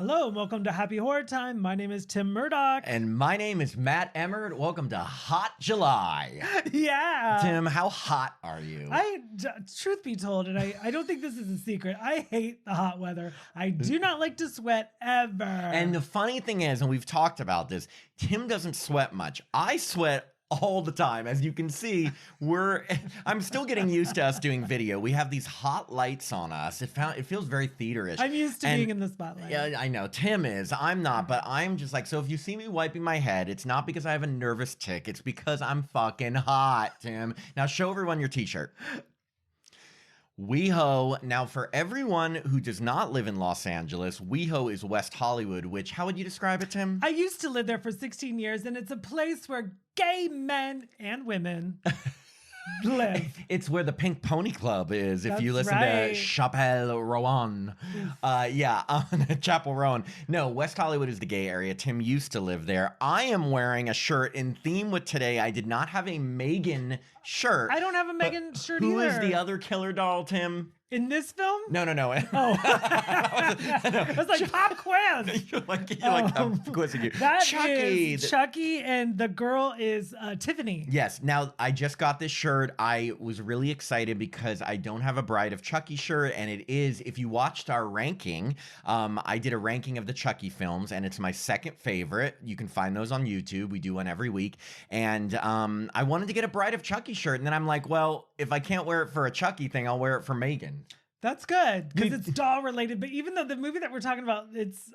Hello and welcome to Happy Horror Time. My name is Tim Murdoch. And my name is Matt Emmert. Welcome to Hot July. Yeah. Tim, how hot are you? Truth be told, and I don't think this is a secret, I hate the hot weather. I do not like to sweat ever. And the funny thing is, and we've talked about this, Tim doesn't sweat much. I sweat all the time. As you can see, I'm still getting used to us doing video. We have these hot lights on us. It feels very theater-ish. I'm used to being in the spotlight. Yeah, I know. Tim is. I'm not, but I'm just like, so if you see me wiping my head, it's not because I have a nervous tick. It's because I'm fucking hot, Tim. Now show everyone your t-shirt. WeHo. Now, for everyone who does not live in Los Angeles, WeHo is West Hollywood, which, how would you describe it, Tim? I used to live there for 16 years, and it's a place where gay men and women live. It's where the Pink Pony Club is, if you That's listen right. to Chapel Rowan. On Chapel Rowan. No, West Hollywood is the gay area. Tim used to live there. I am wearing a shirt in theme with today. I did not have a M3GAN shirt. I don't have a M3GAN shirt either. Who is the other killer doll, Tim? In this film? No. Oh. I was like, pop quiz. You're like I'm quizzing you. That Chucky. is Chucky, and the girl is Tiffany. Yes. Now, I just got this shirt. I was really excited because I don't have a Bride of Chucky shirt, and it is, if you watched our ranking, I did a ranking of the Chucky films, and it's my second favorite. You can find those on YouTube. We do one every week. And I wanted to get a Bride of Chucky shirt, and then I'm like, well, if I can't wear it for a Chucky thing, I'll wear it for M3GAN. That's good, because it's doll related. But even though the movie that we're talking about,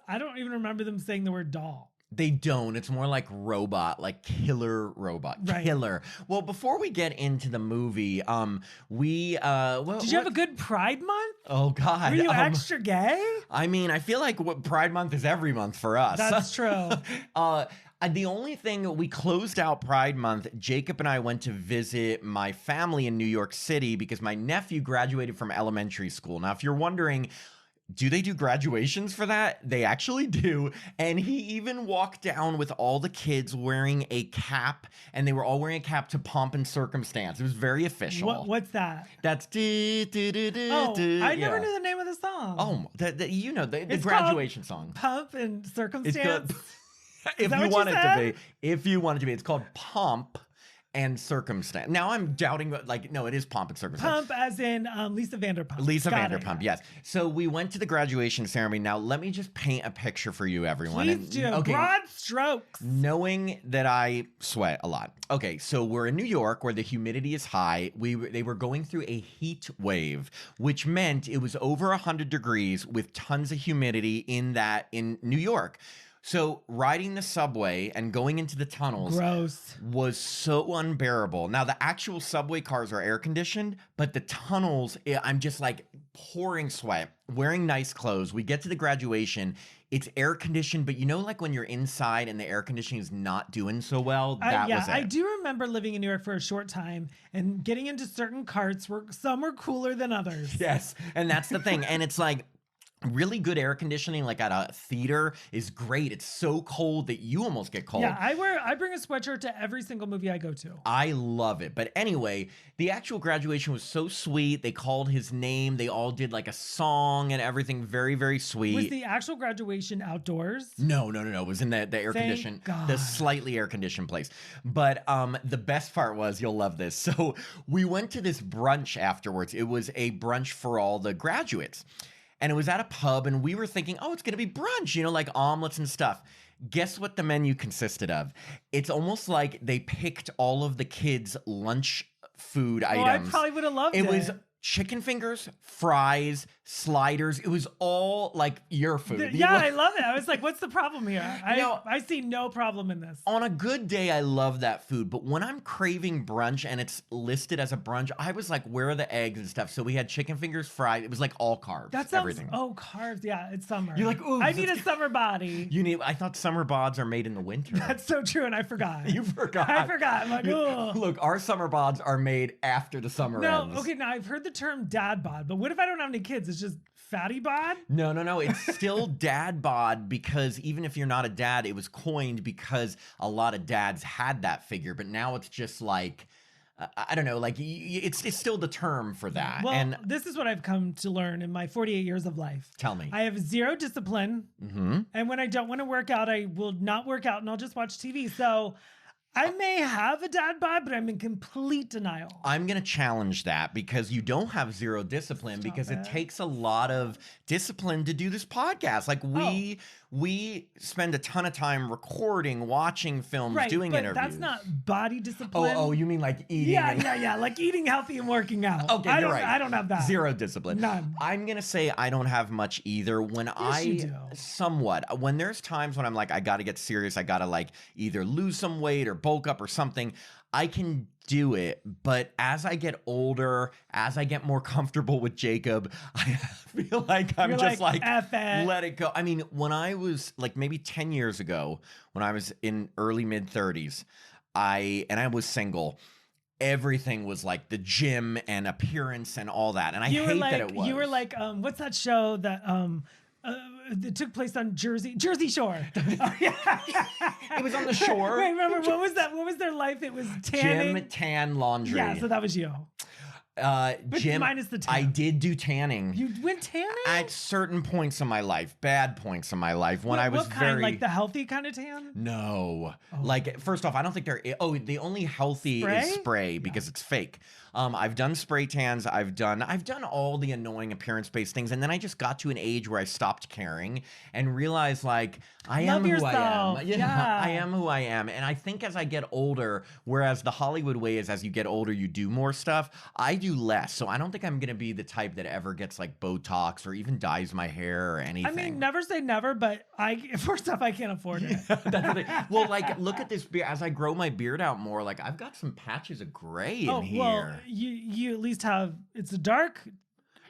I don't even remember them saying the word doll. They don't. It's more like robot, like killer robot. Right. Killer. Well, before we get into the movie, did you have a good Pride Month? Oh God. Were you extra gay? I mean, I feel like Pride Month is every month for us. That's true. The only thing, we closed out Pride Month. Jacob and I went to visit my family in New York City because my nephew graduated from elementary school. Now, if you're wondering, do they do graduations for that? They actually do. And he even walked down with all the kids wearing a cap, and they were all wearing a cap to Pomp and Circumstance. It was very official. What's that? That's I I never knew the name of the song. Oh, the graduation song. Pomp and Circumstance. If you want it to be, it's called Pomp and Circumstance. Now I'm doubting, no, it is Pomp and Circumstance. Pomp as in Lisa Vanderpump. Lisa Vanderpump, yes. So we went to the graduation ceremony. Now let me just paint a picture for you, everyone. Please do. Okay. Broad strokes. Knowing that I sweat a lot. Okay, so we're in New York where the humidity is high. They were going through a heat wave, which meant it was over 100 degrees with tons of humidity in New York. So riding the subway and going into the tunnels was so unbearable. Now, the actual subway cars are air conditioned, but the tunnels, I'm just like pouring sweat, wearing nice clothes. We get to the graduation. It's air conditioned, but like when you're inside and the air conditioning is not doing so well, that was it. I do remember living in New York for a short time and getting into certain carts where some were cooler than others. Yes, and that's the thing. And it's like, really good air conditioning, like at a theater, is great. It's so cold that you almost get cold. Yeah, I bring a sweatshirt to every single movie I go to. I love it. But anyway, the actual graduation was so sweet. They called his name. They all did like a song and everything. Very, very sweet. Was the actual graduation outdoors? No. It was in the air conditioned, the slightly air conditioned place. But the best part was, you'll love this. So we went to this brunch afterwards. It was a brunch for all the graduates. And it was at a pub, and we were thinking, oh, it's going to be brunch, like omelets and stuff. Guess what the menu consisted of? It's almost like they picked all of the kids' lunch food items. I probably would have loved it. It was chicken fingers, fries, sliders. It was all like your food. Yeah, I love it. I was like, what's the problem here? I see no problem in this. On a good day, I love that food. But when I'm craving brunch and it's listed as a brunch, I was like, where are the eggs and stuff? So we had chicken fingers, fried. It was like all carbs. That sounds, everything. Oh, carbs. Yeah, it's summer. You're like, ooh. I need a summer body. I thought summer bods are made in the winter. That's so true, and I forgot. You forgot. I forgot. I'm like, oh. Look, our summer bods are made after the summer ends. Okay, now I've heard the term dad bod, but what if I don't have any kids? It's just fatty bod? No. It's still dad bod, because even if you're not a dad, it was coined because a lot of dads had that figure. But now it's just like, I don't know, like it's still the term for that. Well, And this is what I've come to learn in my 48 years of life. tell me. I have zero discipline. Mm-hmm. And when I don't want to work out, I will not work out and I'll just watch TV. So I may have a dad bod, but I'm in complete denial. I'm going to challenge that because you don't have zero discipline because it takes a lot of discipline to do this podcast. Like we spend a ton of time recording, watching films, doing but interviews. That's not body discipline. Oh, you mean like eating? Yeah. Like eating healthy and working out. Okay, you're right. I don't have that. Zero discipline. None. I'm going to say I don't have much either. You do. Somewhat. When there's times when I'm like, I got to get serious. I got to like either lose some weight or bulk up or something. I can do it, but as I get older, as I get more comfortable with Jacob, I feel like I'm just like let it go. I mean, when I was like maybe 10 years ago, when I was in early mid 30s, I was single. Everything was like the gym and appearance and all that, and I hate that it was. You were like, what's that show that it took place on Jersey Shore? It was on the shore. Wait, remember what was that? What was their life? It was tanning. Gym, tan, laundry. Yeah, so that was you. But Gym, minus the tan. I did do tanning. You went tanning? At certain points in my life, bad points in my life, when I was what kind? Like the healthy kind of tan? No. Like, first off, I don't think they're... Oh, the only healthy is spray because it's fake. I've done spray tans. I've done all the annoying appearance-based things, and then I just got to an age where I stopped caring and realized, like, I am who I am. Yeah, I am who I am. And I think as I get older, whereas the Hollywood way is as you get older, you do more stuff, I do less. So I don't think I'm going to be the type that ever gets, like, Botox or even dyes my hair or anything. I mean, never say never, but first off, I can't afford it. That's the thing. Well, like, look at this beard. As I grow my beard out more, like, I've got some patches of gray in here. Well, you at least have, it's dark.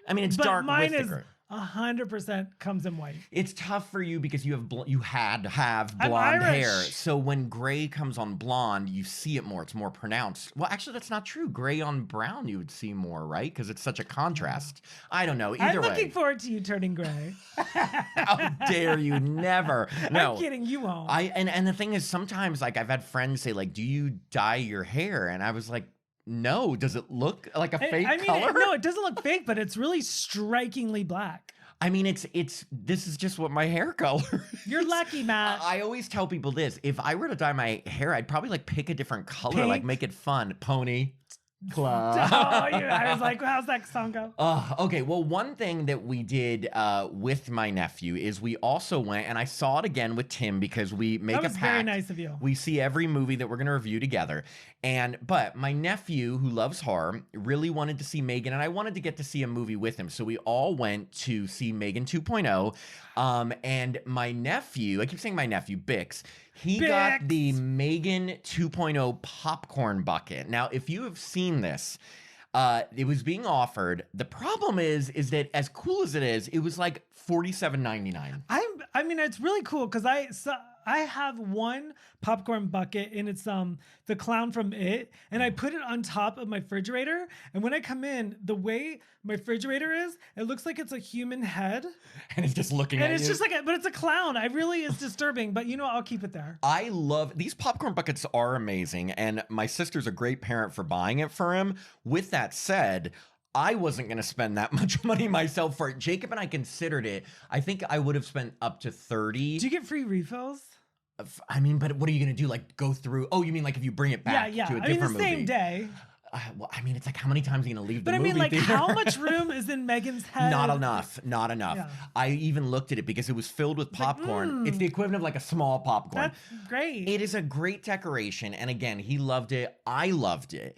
I mean, it's dark mine with is the gray. 100% comes in white. It's tough for you because you have have I'm blonde Irish. hair. So when gray comes on blonde, you see it more. It's more pronounced. Well, actually, that's not true. Gray on brown, you would see more, right? Because it's such a contrast. I don't know. Either I'm way. looking forward to you turning gray. How dare you? Never. No. I'm kidding. You won't. And the thing is, sometimes like I've had friends say like, "Do you dye your hair?" And I was like, no. Does it look like a fake color? No, it doesn't look fake, but it's really strikingly black. I mean, this is just what my hair color is. You're lucky, Matt. I always tell people this. If I were to dye my hair, I'd probably like pick a different color, Pink? like make it fun. Pony. Club. I was like, how's that song go? Okay. Well, one thing that we did with my nephew is we also went, and I saw it again with Tim because we make a pact. That was very nice of you. We see every movie that we're going to review together. But my nephew, who loves horror, really wanted to see M3GAN, and I wanted to get to see a movie with him. So we all went to see M3GAN 2.0. And my nephew, I keep saying my nephew, Bix, he got the M3GAN 2.0 popcorn bucket. Now, if you have seen this, it was being offered. The problem is that as cool as it is, it was like $47.99. I mean, it's really cool because I have one popcorn bucket and it's the clown from It, and I put it on top of my refrigerator. And when I come in, the way my refrigerator is, it looks like it's a human head, and it's just looking at you. And it's just like, but it's a clown. It's disturbing. But you know, I'll keep it there. I love these popcorn buckets are amazing, and my sister's a great parent for buying it for him. With that said, I wasn't going to spend that much money myself for it. Jacob and I considered it. I think I would have spent up to $30. Do you get free refills? I mean, but what are you going to do? Like go through? Oh, you mean like if you bring it back to a different movie? The same day. Well, I mean, it's like how many times are you going to leave the movie But I mean, like theater? how much room is in M3GAN's head? Not enough. Not enough. Yeah. I even looked at it because it was filled with popcorn. It's the equivalent of like a small popcorn. That's great. It is a great decoration. And again, he loved it. I loved it.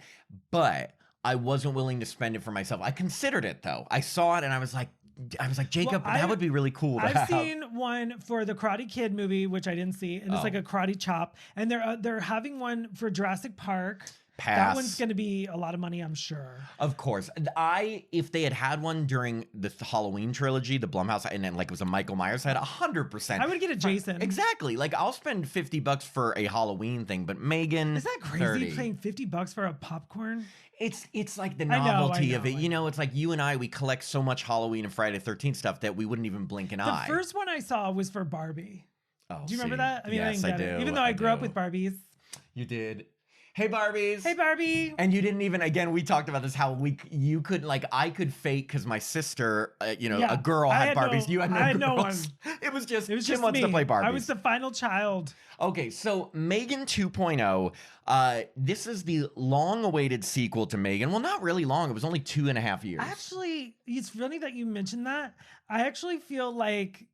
But I wasn't willing to spend it for myself. I considered it though. I saw it and I was like, Jacob, that would be really cool to have. I've seen one for the Karate Kid movie, which I didn't see, and it's like a karate chop. And they're having one for Jurassic Park. Pass. That one's going to be a lot of money, I'm sure. Of course. If they had one during the Halloween trilogy, the Blumhouse, and then like it was a Michael Myers head, 100%. I would get a Jason. Exactly. Like I'll spend $50 for a Halloween thing, but M3GAN, is that crazy? Paying $50 for a popcorn? It's like the novelty of it. I know. It's like you and I, we collect so much Halloween and Friday the 13th stuff that we wouldn't even blink an eye. The first one I saw was for Barbie. Oh, do you remember that? I mean, yes, I didn't get it. Even though I grew up with Barbies. You did. Hey Barbies. Hey, Barbie. And you didn't even, again, we talked about this, how you couldn't, like, I could fake because my sister, a Yeah, girl I had had Barbies. no, You had no I had no girls. one. It was just, It was Tim just wants me. to play Barbies. I was the final child. Okay, so M3GAN 2.0, this is the long-awaited sequel to M3GAN. Well, not really long. It was only 2.5 years. Actually, it's funny that you mentioned that. I actually feel like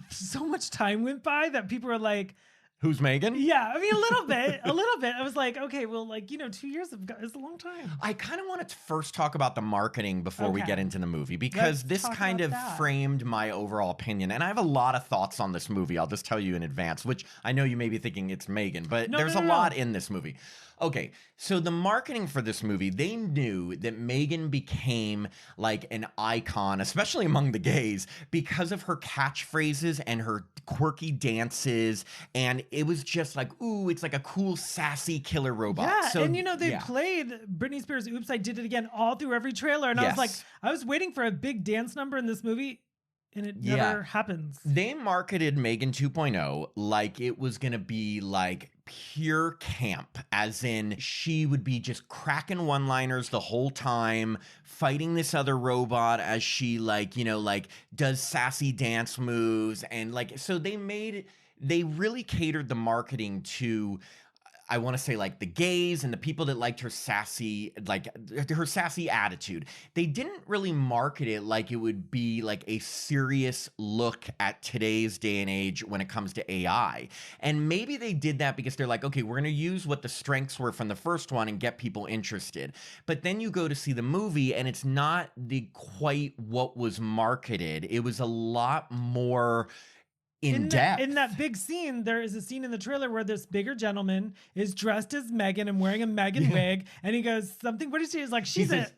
so much time went by that people are like, Who's M3GAN? yeah, I mean, a little bit, a little bit. I was like, okay, well, like, 2 years is a long time. I kind of want to first talk about the marketing before we Okay. get into the movie, because Let's this talk kind about of that. framed my overall opinion. And I have a lot of thoughts on this movie. I'll just tell you in advance, which I know you may be thinking it's M3GAN, but No, there's no, a no, lot no. in this movie. Okay, so the marketing for this movie, they knew that M3GAN became like an icon, especially among the gays, because of her catchphrases and her quirky dances. And it was just like, ooh, it's like a cool, sassy killer robot. Yeah, So, and they yeah. played Britney Spears' "Oops, I Did It Again" all through every trailer, and I was like, Yes. I was waiting for a big dance number in this movie, and it Yeah. never happens. They marketed M3GAN 2.0 like it was going to be like pure camp, as in she would be just cracking one-liners the whole time, fighting this other robot as she does sassy dance moves. And like, so they really catered the marketing to, I want to say, like the gays and the people that liked her sassy attitude. They didn't really market it like it would be like a serious look at today's day and age when it comes to AI. And maybe they did that because they're like, okay, we're going to use what the strengths were from the first one and get people interested. But then you go to see the movie and it's not quite what was marketed. It was a lot more in depth. In that big scene, there is a scene in the trailer where this bigger gentleman is dressed as M3GAN and wearing a M3GAN wig, and he goes something. What is she? He's like, she's a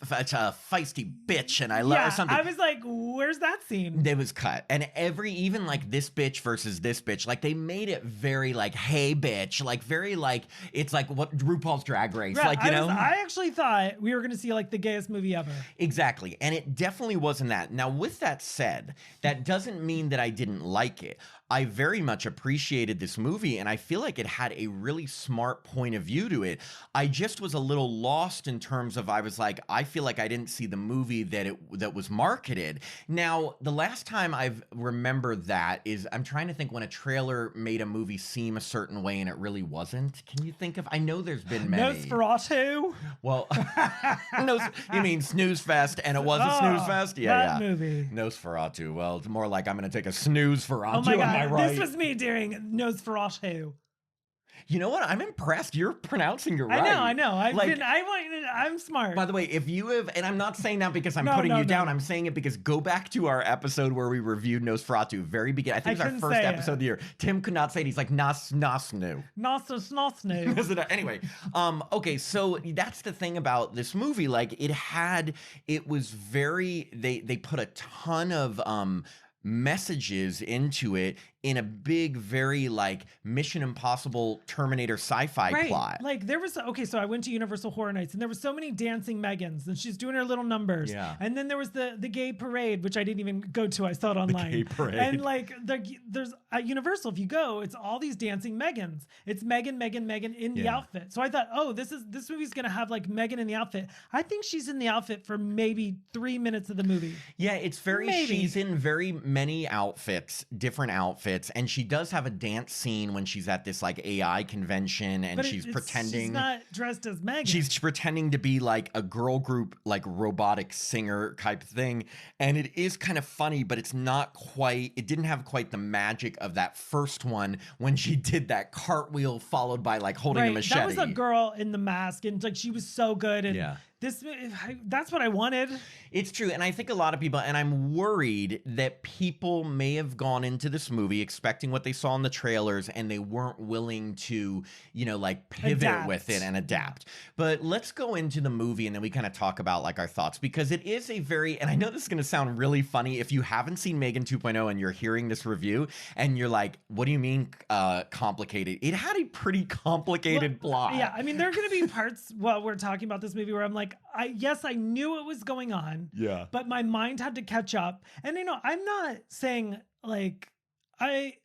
feisty bitch, and I love her something. I was like, where's that scene? It was cut, and even like this bitch versus this bitch, like they made it very like, hey bitch, like very like it's like what RuPaul's Drag Race, Right, like I actually thought we were gonna see like the gayest movie ever. Exactly. And it definitely wasn't that. Now, with that said, that doesn't mean that I didn't like it. I very much appreciated this movie, and I feel like it had a really smart point of view to it. I just was a little lost in terms of, I was like, I feel like I didn't see the movie that was marketed. Now, the last time I've remembered that is, I'm trying to think when a trailer made a movie seem a certain way and it really wasn't. Can you think of? I know there's been many. Nosferatu. Well, you mean Snooze Fest, and it was a Snooze Fest? That movie. Nosferatu. Well, it's more like I'm going to take a snooze Ferratu. Oh my God, am I right? this was me during Nosferatu. You know what? I'm impressed. You're pronouncing it right. I know. I'm smart. By the way, if you have, and I'm not saying that because I'm No, putting no, you down. no. I'm saying it because go back to our episode where we reviewed Nosferatu. Very beginning. I think it was our couldn't first say episode it. of the year. Tim could not say it. He's like nos nu. Nosferatu. Anyway, okay, so that's the thing about this movie. Like it was very, they put a ton of messages into it in a big, very like Mission Impossible Terminator sci-fi plot. Like there was so I went to Universal Horror Nights and there was so many dancing M3GANs and she's doing her little numbers. Yeah. And then there was the gay parade, which I didn't even go to. I saw it online. gay parade. And like there's at Universal, if you go, it's all these dancing M3GANs. It's M3GAN in the outfit. So I thought, oh, this movie's gonna have like M3GAN in the outfit. I think she's in the outfit for maybe 3 minutes of the movie. Yeah, it's she's in very many outfits, different outfits, and she does have a dance scene when she's at this like AI convention, and she's pretending she's not dressed as M3GAN. She's pretending to be like a girl group, like robotic singer type thing, and it is kind of funny, but it's not quite. It didn't have quite the magic of that first one when she did that cartwheel followed by like holding a machete. That was a girl in the mask, and like she was so good, and yeah. That's what I wanted. It's true. And I think a lot of people, and I'm worried that people may have gone into this movie expecting what they saw in the trailers and they weren't willing to, like pivot with it and adapt. But let's go into the movie and then we kind of talk about like our thoughts, because it is a very, and I know this is going to sound really funny if you haven't seen M3GAN 2.0 and you're hearing this review and you're like, what do you mean complicated? It had a pretty complicated plot. Yeah. I mean, there are going to be parts while we're talking about this movie where I'm like, I knew it was going on. Yeah. But my mind had to catch up. And I'm not saying like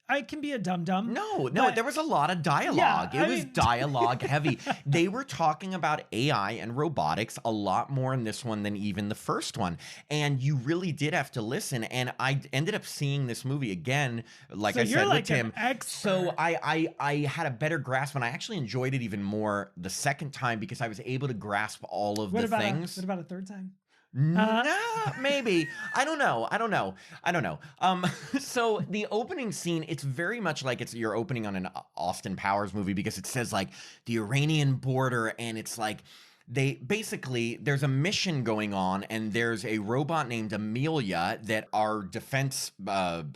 I can be a dum-dum. No, but- there was a lot of dialogue. Yeah, It was dialogue heavy. They were talking about AI and robotics a lot more in this one than even the first one. And you really did have to listen. And I ended up seeing this movie again, like So I you're said like with Tim. an expert. So I had a better grasp, and I actually enjoyed it even more the second time because I was able to grasp all of the things. What about a third time? Nah, maybe. I don't know. So the opening scene, it's very much like you're opening on an Austin Powers movie because it says like the Iranian border, and it's like there's a mission going on, and there's a robot named Amelia that our defense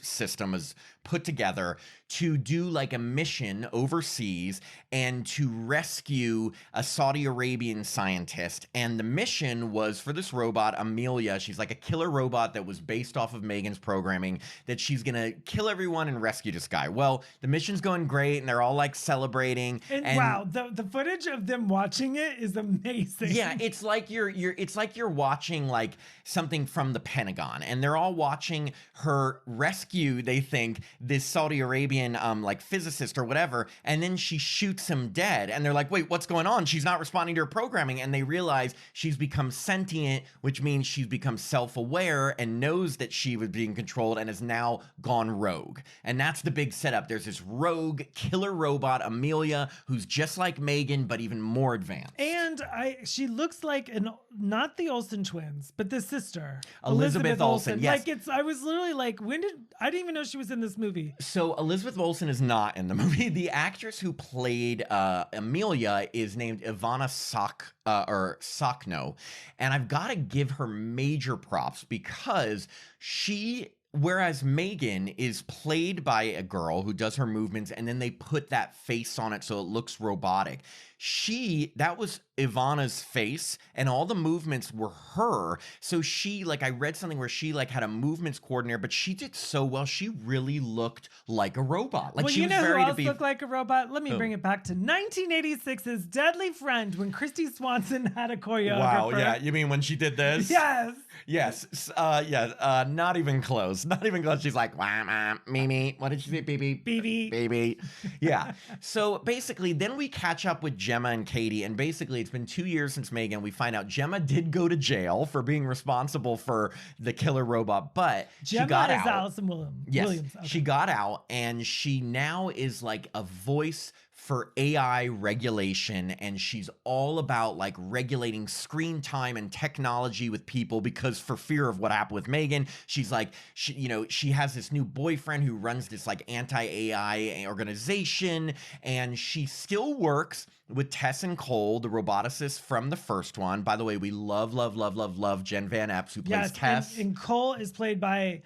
system has put together to do like a mission overseas and to rescue a Saudi Arabian scientist. And the mission was for this robot, Amelia. She's like a killer robot that was based off of M3GAN's programming, that she's gonna kill everyone and rescue this guy. Well, the mission's going great, and they're all like celebrating. And wow, the footage of them watching it is amazing. Yeah, it's like you're watching like something from the Pentagon, and they're all watching her rescue, they think, this Saudi Arabian like physicist or whatever, and then she shoots him dead, and they're like, wait, what's going on? She's not responding to her programming. And they realize she's become sentient, which means she's become self-aware and knows that she was being controlled and has now gone rogue. And that's the big setup. There's this rogue killer robot, Amelia, who's just like M3GAN but even more advanced. And she looks like not the Olsen twins, but the sister, Elizabeth Olsen. Yes. Like I was literally like, I didn't even know she was in this movie. So Elizabeth Olsen is not in the movie. The actress who played Amelia is named Ivana Sakno, and I've got to give her major props because whereas M3GAN is played by a girl who does her movements, and then they put that face on it so it looks robotic. That was Ivana's face, and all the movements were her. So I read something where she like had a movements coordinator, but she did so well. She really looked like a robot. Like, well, she you was know very who else looked like a robot? Let me bring it back to 1986's Deadly Friend, when Christy Swanson had a choreographer. Wow, yeah. You mean when she did this? Yes. Yes. Not even close. Not even close. She's like, wah, Mimi. What did she say? Baby. Yeah. So basically, then we catch up with Gemma and Katie, and basically it's been 2 years since M3GAN. We find out Gemma did go to jail for being responsible for the killer robot, but she got out. Gemma is Allison Williams. Yes, Okay. she got out, and she now is like a voice for AI regulation, and she's all about like regulating screen time and technology with people, because for fear of what happened with M3GAN, she's like, she has this new boyfriend who runs this like anti-AI organization, and she still works with Tess and Cole, the roboticists from the first one. By the way, we love Jen Van Epps, who plays Tess. And Cole is played by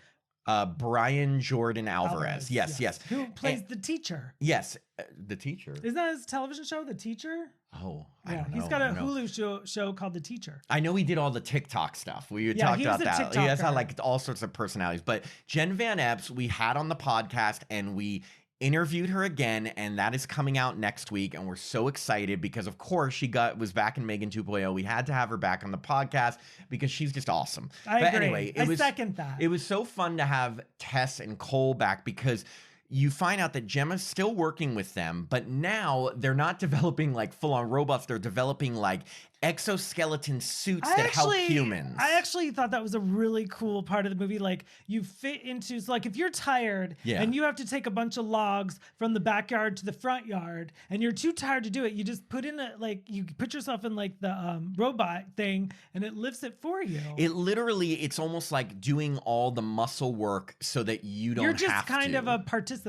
Brian Jordan Alvarez. Yes. Who plays the teacher. Yes, the teacher. Isn't that his television show, The Teacher? Oh, I don't know. He's got a Hulu show called The Teacher. I know he did all the TikTok stuff. We talked about that. He has had like all sorts of personalities. But Jen Van Epps, we had on the podcast, and we interviewed her again, and that is coming out next week, and we're so excited because of course she was back in M3GAN 2.0. We had to have her back on the podcast because she's just awesome. I agree. Anyway, I second that. It was so fun to have Tess and Cole back, because you find out that Gemma's still working with them, but now they're not developing like full-on robots. They're developing like exoskeleton suits that help humans. I actually thought that was a really cool part of the movie. Like, you fit into, so like if you're tired and you have to take a bunch of logs from the backyard to the front yard, and you're too tired to do it, you just put in you put yourself in like the robot thing, and it lifts it for you. It's almost like doing all the muscle work so that you don't have to. You're just kind of a participant.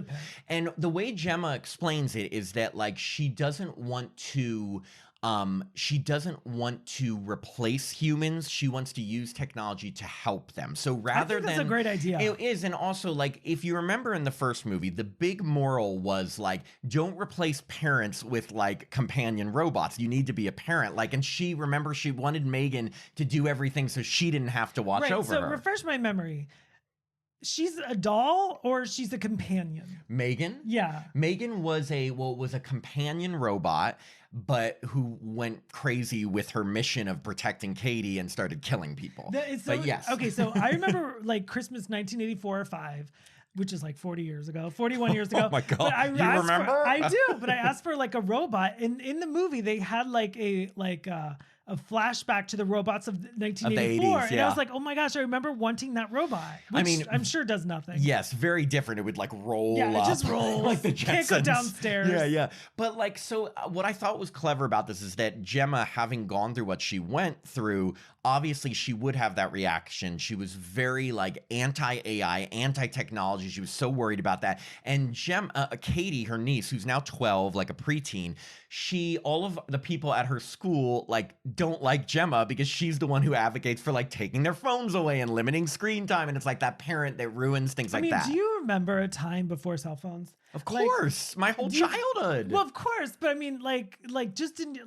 And the way Gemma explains it is that like she doesn't want to replace humans. She wants to use technology to help them. So rather than, that's a great idea. It is. And also, like, if you remember in the first movie, the big moral was like, don't replace parents with like companion robots. You need to be a parent. Like, and she wanted M3GAN to do everything so she didn't have to watch over her. So refresh my memory. She's a doll or she's a companion? M3GAN? Yeah. M3GAN was a companion robot, but who went crazy with her mission of protecting Katie and started killing people. But yes. Okay, so I remember like Christmas 1984 or 5. which is like 40 years ago, 41 years ago. Oh my God. But You remember? I do, but I asked for like a robot. And in the movie, they had like a flashback to the robots of 1984. 80s, And I was like, oh my gosh, I remember wanting that robot, which I mean, I'm sure does nothing. Yes, very different. It would like roll Yeah, it up. just rolls. Like the Can't go Jetsons. downstairs. Yeah, yeah. But like, so what I thought was clever about this is that Gemma, having gone through what she went through, obviously she would have that reaction. She was very like anti-AI, anti-technology. She was so worried about that. And Katie, her niece, who's now 12, like a preteen, all of the people at her school like don't like Gemma because she's the one who advocates for like taking their phones away and limiting screen time. And it's like that parent that ruins things like that. Do you remember a time before cell phones? Of course, my whole childhood. Well, of course, but I mean, just in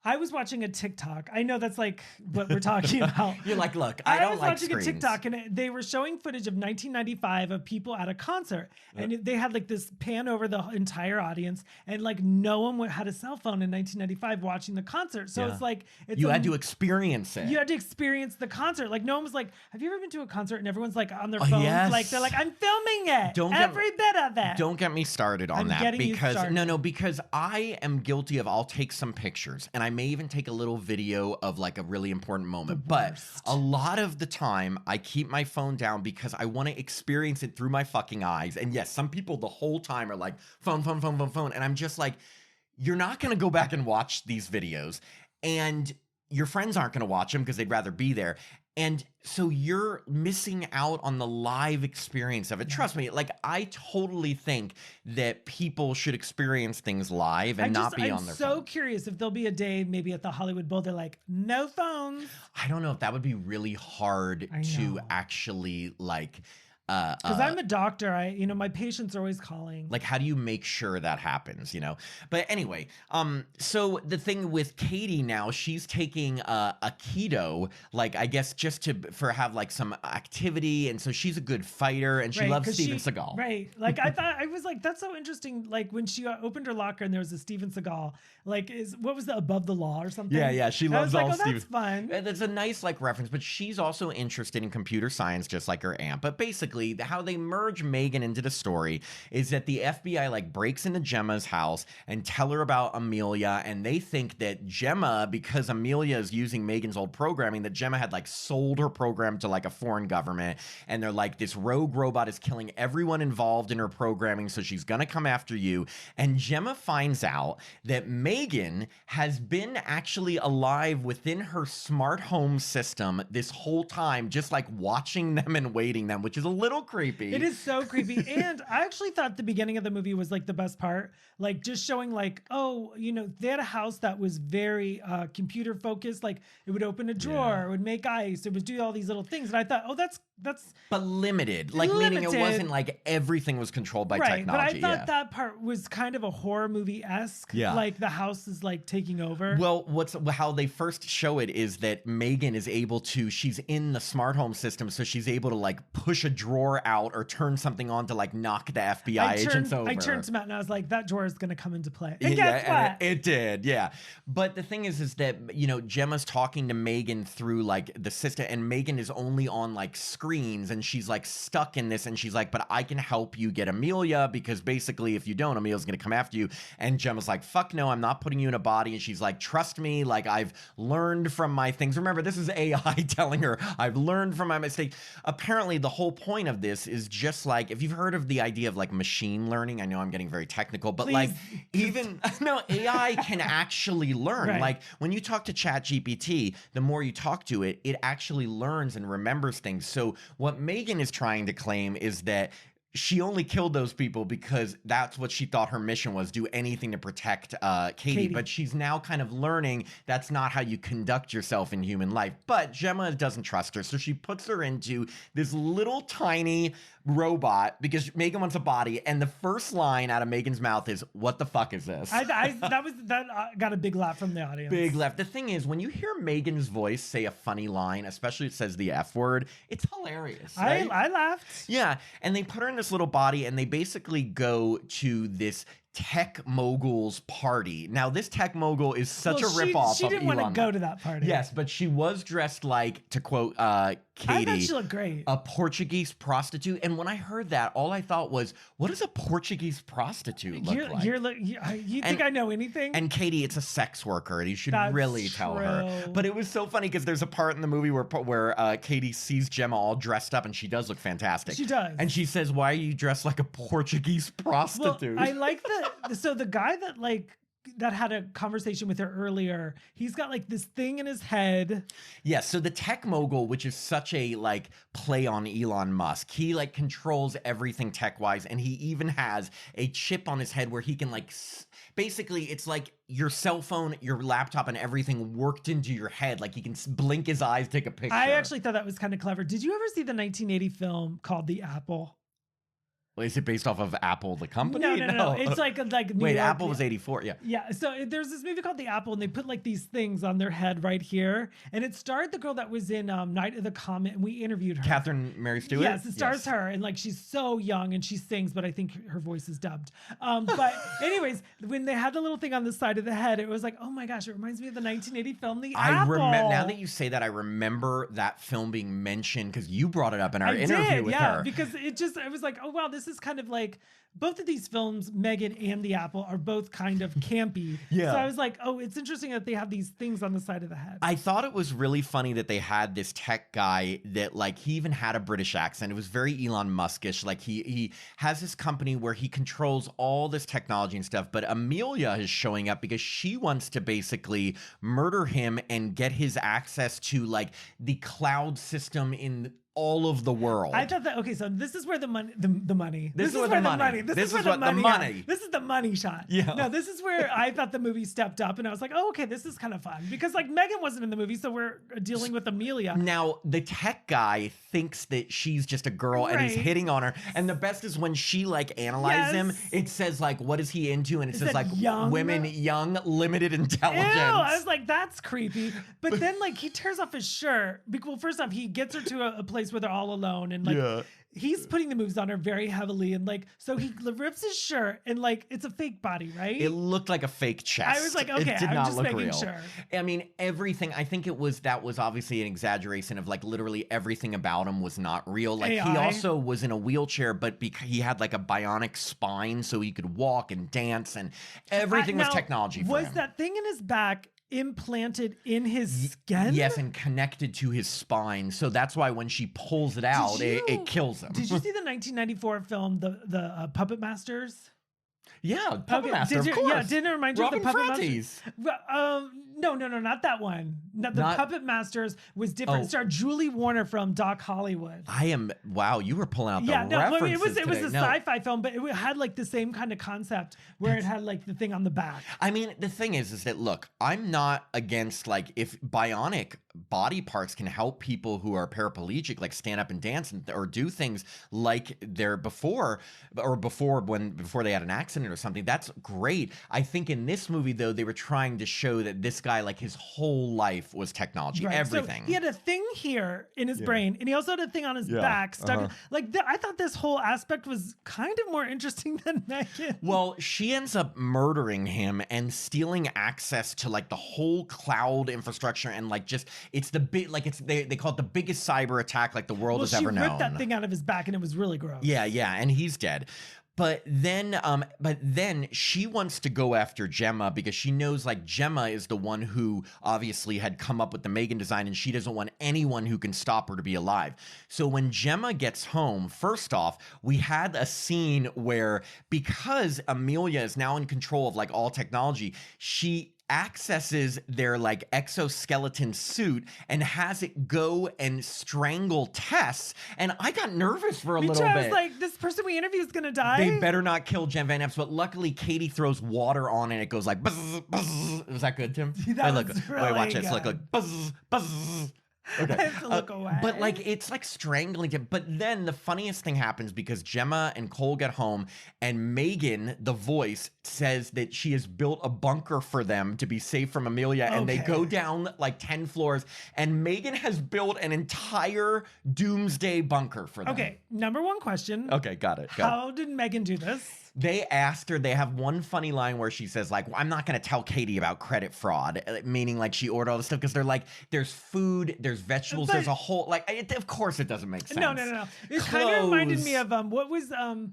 I was watching a TikTok. I know that's like what we're talking about. You're like, look, I don't like screens. I was watching a TikTok and they were showing footage of 1995 of people at a concert. And they had like this pan over the entire audience. And like no one had a cell phone in 1995 watching the concert. So it's like... You had to experience it. You had to experience the concert. Like no one was like, have you ever been to a concert and everyone's like on their phones? Yes. Like they're like, I'm filming it. Every bit of it. Don't get me started on that. Because because I am guilty of I'll take some pictures and I may even take a little video of like a really important moment. But a lot of the time I keep my phone down because I want to experience it through my fucking eyes. And yes, some people the whole time are like phone. And I'm just like, you're not going to go back and watch these videos. And your friends aren't going to watch them because they'd rather be there. And so you're missing out on the live experience of it. Trust me, like I totally think that people should experience things live and not be on their phone. I'm so curious if there'll be a day maybe at the Hollywood Bowl they're like, no phones. I don't know if that would be really hard to actually like... Because I'm a doctor, my patients are always calling. Like, how do you make sure that happens, But anyway, so the thing with Katie now, she's taking a keto, like, I guess just for have like some activity. And so she's a good fighter and she loves Steven Seagal. Right. Like, I was like, that's so interesting. Like, when she opened her locker and there was a Steven Seagal, like, what was the Above the Law or something? Yeah. She loves all Steven. That's fun. That's a nice, like, reference, but she's also interested in computer science, just like her aunt. But basically, how they merge M3GAN into the story is that the FBI like breaks into Gemma's house and tell her about Amelia, and they think that Gemma, because Amelia is using M3GAN's old programming, that Gemma had like sold her program to like a foreign government, and they're like, this rogue robot is killing everyone involved in her programming, so she's gonna come after you. And Gemma finds out that M3GAN has been actually alive within her smart home system this whole time, just like watching them and waiting them, which is a little creepy. It is so creepy. And I actually thought the beginning of the movie was like the best part, like just showing like, they had a house that was very computer focused. Like it would open a drawer, it would make ice, it would do all these little things. And I thought, that's but limited, like meaning it wasn't like everything was controlled by technology. But I thought that part was kind of a horror movie-esque. Yeah. Like the house is like taking over. Well, how they first show it is that M3GAN is able to, she's in the smart home system, so she's able to like push a drawer out or turn something on to like knock the FBI agents over. I turned to Matt and I was like, that drawer is going to come into play. And guess what? And it did, yeah. But the thing is that, Gemma's talking to M3GAN through like the system, and M3GAN is only on like screens, and she's like stuck in this, and she's like, but I can help you get Amelia, because basically if you don't, Amelia's going to come after you. And Gemma's like, fuck no, I'm not putting you in a body. And she's like, trust me, like I've learned from my things. Remember, this is AI telling her, I've learned from my mistake. Apparently the whole point of this is just like, if you've heard of the idea of like machine learning, I know I'm getting very technical, but like even AI can actually learn. Right. Like when you talk to ChatGPT, the more you talk to it, it actually learns and remembers things. So what M3GAN is trying to claim is that she only killed those people because that's what she thought her mission was, do anything to protect Katie. But she's now kind of learning that's not how you conduct yourself in human life. But Gemma doesn't trust her, so she puts her into this little tiny robot because M3GAN wants a body, and the first line out of M3GAN's mouth is, what the fuck is this? That got a big laugh from the audience. Big laugh. The thing is, when you hear M3GAN's voice say a funny line, especially if it says the F word, it's hilarious. Right? I laughed. Yeah, and they put her in this little body, and they basically go to this tech mogul's party. Now, this tech mogul is such a ripoff of She didn't want to Elon go Musk. to that party. Yes, but she was dressed like, to quote I Katie, thought she looked great. a Portuguese prostitute. And when I heard that, all I thought was, what does a Portuguese prostitute look like? You think I know anything? And Katie, it's a sex worker, and you should That's really tell her. true. But it was so funny because there's a part in the movie where Katie sees Gemma all dressed up, and she does look fantastic. She does. And she says, "Why are you dressed like a Portuguese prostitute?" Well, I like so the guy that had a conversation with her earlier, he's got like this thing in his head. Yeah, so the tech mogul, which is such a like play on Elon Musk, he like controls everything tech-wise, and he even has a chip on his head where he can like basically it's like your cell phone, your laptop, and everything worked into your head. Like he can blink his eyes, take a picture. I actually thought that was kind of clever. Did you ever see the 1980 film called The Apple? Is it based off of Apple, the company? No. It's like New Wait, York. Apple was 84, yeah. Yeah, so there's this movie called The Apple, and they put like these things on their head right here, and it starred the girl that was in Night of the Comet, and we interviewed her. Catherine Mary Stewart? Yes, it stars her, and like she's so young, and she sings, but I think her voice is dubbed. But anyways, when they had the little thing on the side of the head, it was like, oh my gosh, it reminds me of the 1980 film The Apple. Now that you say that, I remember that film being mentioned because you brought it up in our interview with her. Because it was like, oh wow, this is kind of like both of these films, M3GAN and The Apple, are both kind of campy. Yeah. So I was like, oh, it's interesting that they have these things on the side of the head. I thought it was really funny that they had this tech guy that like he even had a British accent. It was very Elon Muskish. Like he has this company where he controls all this technology and stuff. But Amelia is showing up because she wants to basically murder him and get his access to like the cloud system in all of the world. I thought that, okay, so this is where the money. This is where where the the money. money. This is what the money. This is the money shot. Yeah. No, this is where I thought the movie stepped up, and I was like, oh, okay, this is kind of fun because like M3GAN wasn't in the movie, so we're dealing with Amelia. Now the tech guy thinks that she's just a girl and he's Right. hitting on her. And the best is when she like analyzes him, Yes. it says like, what is he into? And it says said like young. women, young, limited Ew, intelligence. I was like, that's creepy. But then, like, he tears off his shirt. Well, first off, he gets her to a place where they're all alone, and like, Yeah. he's putting the moves on her very heavily, and like, so he rips his shirt, and like, it's a fake body, right? It looked like a fake chest. I was like, okay, it did I'm not just look making real. sure. I mean, everything. I think that was obviously an exaggeration of like literally everything about him was not real. Like he AI. also was in a wheelchair, but because he had like a bionic spine, so he could walk and dance, and everything was Now, technology for was him. that thing in his back implanted in his skin? Yes, and connected to his spine. So that's why when she pulls it out, it kills him. Did you see the 1994 film, the Puppet Masters? Yeah, Puppet Master, Did of course. Yeah, didn't it remind you Robin of the Puppet Frantis. Masters? No, not that one. The Puppet Masters was different. Oh. It starred Julie Warner from Doc Hollywood. Wow, you were pulling out the Yeah, no, references it was today. a No. sci-fi film, but it had like the same kind of concept where it had like the thing on the back. I mean, the thing is that look, I'm not against like if bionic body parts can help people who are paraplegic, like stand up and dance or do things like they're before they had an accident or something. That's great. I think in this movie though, they were trying to show that this guy, like his whole life was technology, Right. everything. So he had a thing here in his brain, and he also had a thing on his back stuck. I thought this whole aspect was kind of more interesting than M3GAN. Well, she ends up murdering him and stealing access to like the whole cloud infrastructure and like just it's the big like it's they call it the biggest cyber attack like the world has ever known. She ripped that thing out of his back, and it was really gross. Yeah, and he's dead. But then she wants to go after Gemma because she knows like Gemma is the one who obviously had come up with the M3GAN design, and she doesn't want anyone who can stop her to be alive. So when Gemma gets home, first off, we had a scene where because Amelia is now in control of like all technology, she accesses their like exoskeleton suit and has it go and strangle Tess. And I got nervous for a little bit. I was like, this person we interview is gonna die. They better not kill Jen Van Epps, but luckily Katie throws water on and it goes like buzz, buzz. Was that good, Tim? That wait, was wait, watch really this. Look, good. buzz, buzz. Okay. I have to look away. But like it's like strangling him. But then the funniest thing happens because Gemma and Cole get home and M3GAN, the voice, says that she has built a bunker for them to be safe from Amelia. And they go down like 10 floors and M3GAN has built an entire doomsday bunker for them. Okay, number one question. Okay, got it. How did M3GAN do this? They asked her, they have one funny line where she says, like, well, I'm not going to tell Katie about credit fraud, meaning like she ordered all this stuff because they're like, there's food, there's vegetables, there's a whole, like, of course it doesn't make sense. No. It kind of reminded me of, what was, M.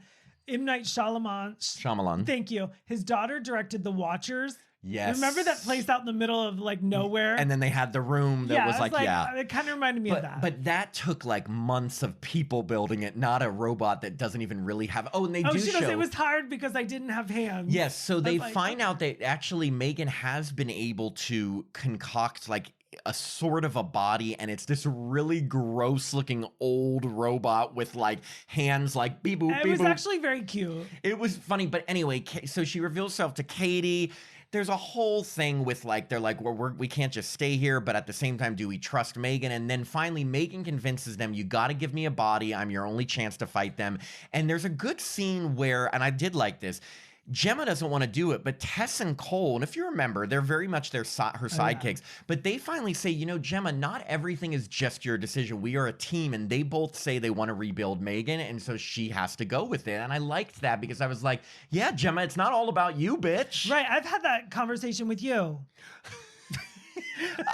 Night Shyamalan. Thank you. His daughter directed The Watchers. Yes. Remember that place out in the middle of like nowhere? And then they had the room that was like, yeah. It kind of reminded me of that. But that took like months of people building it, not a robot that doesn't even really have. Oh, and they do she show. Goes, it was hard because I didn't have hands. Yes. So they find out that actually M3GAN has been able to concoct like a sort of a body, and it's this really gross looking old robot with like hands like beep boop beep boop. It was actually very cute. It was funny, but anyway, so she reveals herself to Katie. There's a whole thing with like, they're like, well, we can't just stay here, but at the same time, do we trust M3GAN? And then finally M3GAN convinces them, you got to give me a body. I'm your only chance to fight them. And there's a good scene where, and I did like this, Gemma doesn't want to do it, but Tess and Cole, and if you remember, they're very much her sidekicks, but they finally say, you know, Gemma, not everything is just your decision. We are a team, and they both say they want to rebuild M3GAN, and so she has to go with it. And I liked that because I was like, yeah, Gemma, it's not all about you, bitch. Right, I've had that conversation with you.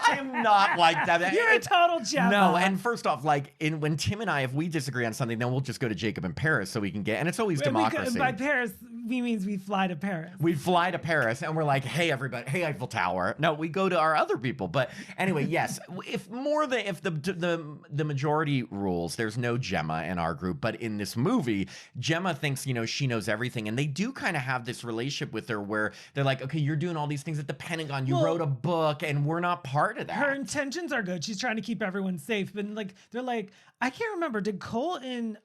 I am not like that. You're a total Gemma. No, and first off, like when Tim and I, if we disagree on something, then we'll just go to Jacob in Paris so we can get, and it's always democracy. By Paris, means we fly to Paris. We fly to Paris and we're like, hey, everybody, hey, Eiffel Tower. No, we go to our other people. But anyway, yes, if the majority rules, there's no Gemma in our group. But in this movie, Gemma thinks, you know, she knows everything. And they do kind of have this relationship with her where they're like, okay, you're doing all these things at the Pentagon. You wrote a book and we're not part of that. Her intentions are good. She's trying to keep everyone safe. But like, they're like, I can't remember. Did Cole and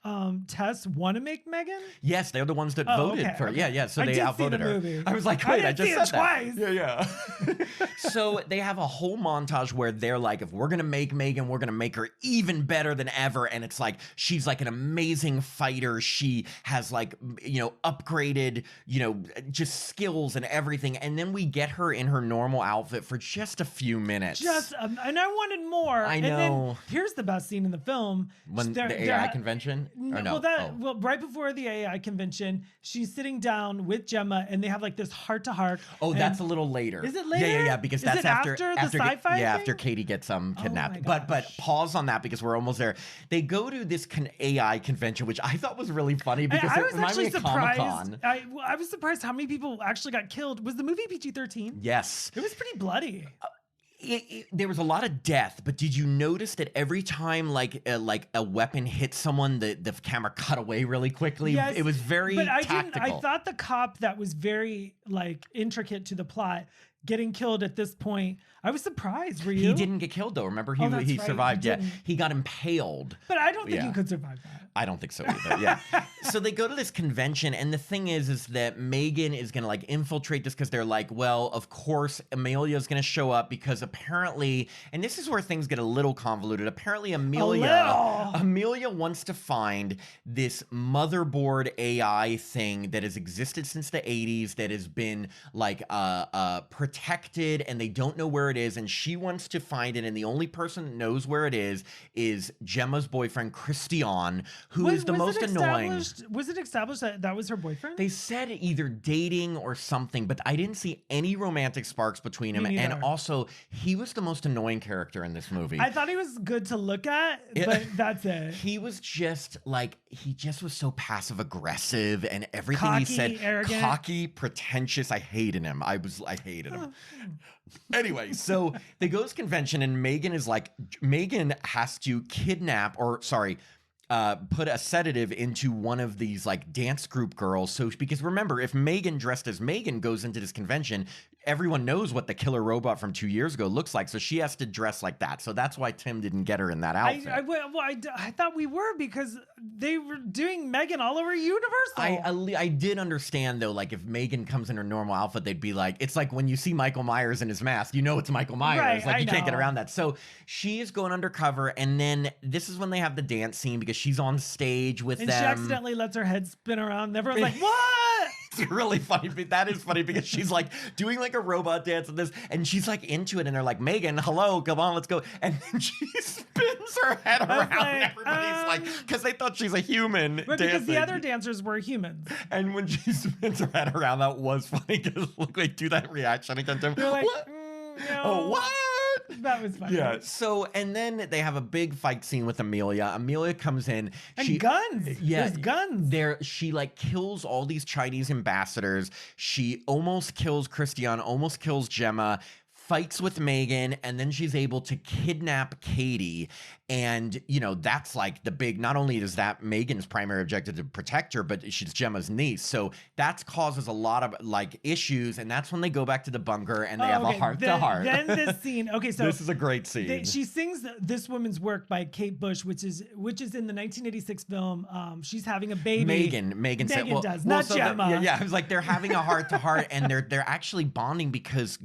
Tess want to make M3GAN? Yes, they're the ones that voted for her. Yeah. So they outvoted her. Movie. I was like, wait, I just said twice. That. Yeah. So they have a whole montage where they're like, if we're gonna make M3GAN, we're gonna make her even better than ever. And it's like she's like an amazing fighter. She has like, you know, upgraded, you know, just skills and everything. And then we get her in her normal outfit for just a few minutes. And I wanted more. I know. And then here's the best scene in the film. When the AI convention? Or no? Well, right before the AI convention, she's sitting down with Gemma and they have like this heart-to-heart. Oh, that's a little later. Is it later? Yeah, because that's after the sci-fi thing? after Katie gets kidnapped. Oh but pause on that because we're almost there. They go to this AI convention, which I thought was really funny because it reminded me of Comic-Con. I was surprised how many people actually got killed. Was the movie PG-13? Yes. It was pretty bloody. There was a lot of death, but did you notice that every time like a weapon hit someone, the camera cut away really quickly? Yes, it was very tactical. I thought the cop that was very like intricate to the plot getting killed at this point. I was surprised. Were you? He didn't get killed though. Remember, he survived. He got impaled. But I don't think you could survive that. I don't think so either. Yeah. So they go to this convention, and the thing is that M3GAN is gonna like infiltrate this because they're like, well, of course Amelia's gonna show up because apparently, and this is where things get a little convoluted. Apparently, Amelia wants to find this motherboard AI thing that has existed since the 80s that has been like protected, and they don't know where it is, and she wants to find it, and the only person that knows where it is Gemma's boyfriend Christian, who is the most annoying. Was it established that that was her boyfriend? They said either dating or something, but I didn't see any romantic sparks between him. And also, he was the most annoying character in this movie. I thought he was good to look at, but that's it. He was just like, he just was so passive aggressive, and everything cocky, he said, arrogant. Cocky, pretentious. I hated him. I hated him. Anyway, so they go to this convention, and M3GAN is like, M3GAN has to kidnap, put a sedative into one of these like dance group girls. So because remember, if M3GAN dressed as M3GAN goes into this convention, everyone knows what the killer robot from 2 years ago looks like. So she has to dress like that. So that's why Tim didn't get her in that outfit. I thought we were, because they were doing M3GAN all over Universal. I did understand though, like if M3GAN comes in her normal outfit, they'd be like, it's like when you see Michael Myers in his mask, you know it's Michael Myers. Right, like you can't get around that. So she is going undercover, and then this is when they have the dance scene because she's on stage with them. And she accidentally lets her head spin around. Everyone's like, what? It's really funny, but that is funny because she's like doing like a robot dance and this, and she's like into it, and they're like, Megan, hello, come on, let's go. And then she spins her head around, like, and everybody's like, because they thought she's a human But dancing. because the other dancers were humans. And when she spins her head around, that was funny because look, they do that reaction again to him. They're like, what? No. Oh, what? That was funny. Yeah. So, and then they have a big fight scene with Amelia. Amelia comes in. And guns. Yeah. There's guns. She like kills all these Chinese ambassadors. She almost kills Christiane, almost kills Gemma, fights with Megan, and then she's able to kidnap Katie. And, you know, that's like the big, not only is that Megan's primary objective to protect her, but she's Gemma's niece. So that causes a lot of like issues. And that's when they go back to the bunker and they have a heart to heart. Then this scene. Okay, so this is a great scene. She sings This Woman's Work by Kate Bush, which is in the 1986 film. She's having a baby. Megan said, does, not so Gemma. Yeah, I was like, they're having a heart to heart, and they're actually bonding because